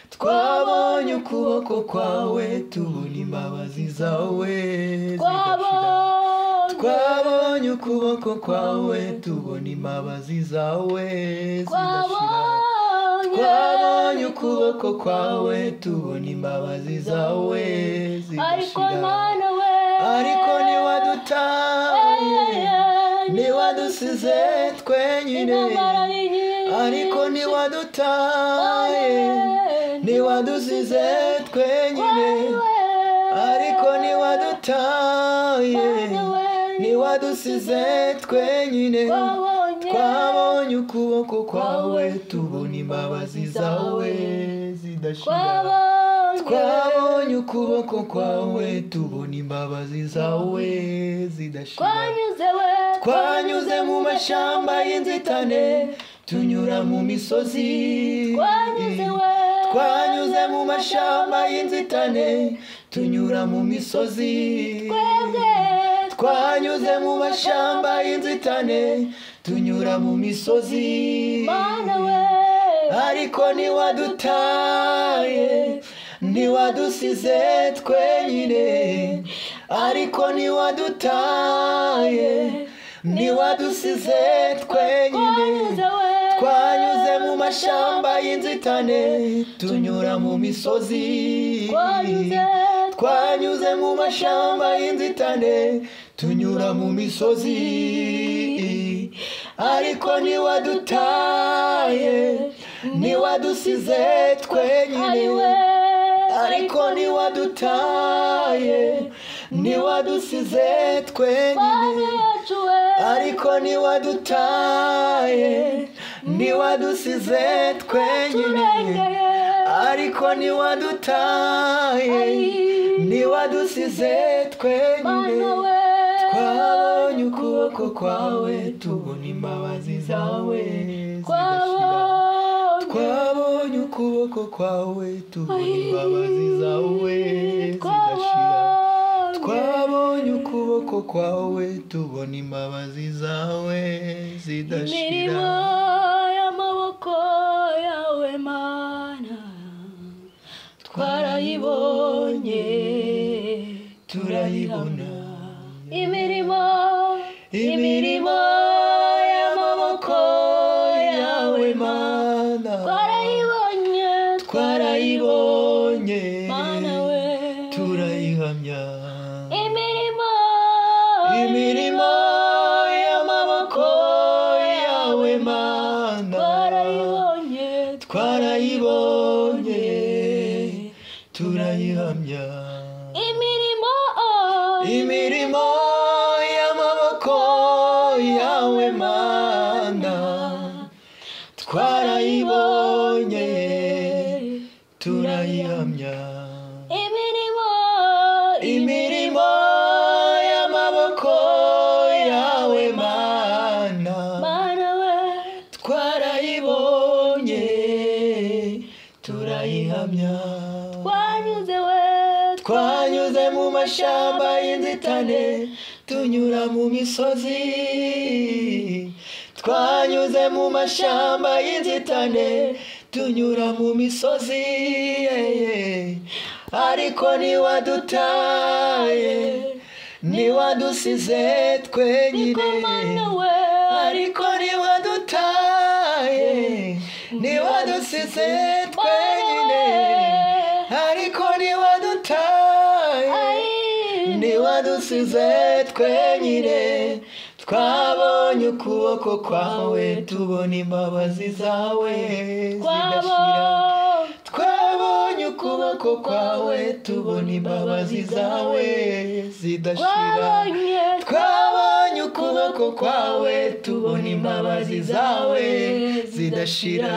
twabonye ukuboko kwawe tubona imbabazi zawe twabonye ukuboko kwawe tubona imbabazi zawe zidashira twabonye ukuboko kwawe tubona imbabazi zawe zidashira ariko niwadutaye niwadusize twenyine ariko niwadutaye niwadusize twenyine ariko niwadutaye niwadusize twenyine twabonye ukuboko kwawe tubona imbabazi zawe zidashira twabonye ukuboko kwawe tubona imbabazi zawe zidashira twanyuze mu mashamba y'inzitane tunyura mu misozi twanyuze mu mashamba y'inzitane tunyura mu misozi twanyuze mu mashamba y'inzitane tunyura mu misozi ariko niwadutaye niwadusize twenyine ariko niwadutaye niwadusize twenyine twanyuze mu mashamba y'inzitane tunyura mu misozi twanyuze mu mashamba y'inzitane tunyura mu misozi ariko niwadutaye niwadusize twenyine ariko niwadutaye niwadusize twenyine ariko niwadutaye niwadusize twenyine ariko niwadutaye niwadusize twenyine twabonye ukuboko kwawe tubona imbabazi zawe zidashira twabonye ukuboko kwawe tubona imbabazi zawe zidashira twabonye ukuboko kwawe tubona imbabazi zawe zidashira imirimo y'amaboko yawe Mana twarayibonye turayibona imirimo y'amaboko yawe Mana twarayibonye Mana we turayihamya imirimo y'amaboko yawe Mana twarayibonye turayihamya imirimo y'amaboko yawe Mana twarayibonye turayihamya imirimo y'amaboko yawe Mana twarayibonye turayihamya twanyuze mu mashamba y'inzitane tunyura mu misozi twanyuze mu mashamba y'inzitane tunyura mu misozi ariko niwadutaye niwadusize twenyine ariko niwadutaye niwadusize twenyine ariko niwadutaye niwadusize twenyine twabonye ukuboko kwawe tubona imbabazi zawe zidashira twabonye ukuboko kwawe tubona imbabazi zawe zidashira twabonye ukuboko kwawe tubona imbabazi zawe zidashira.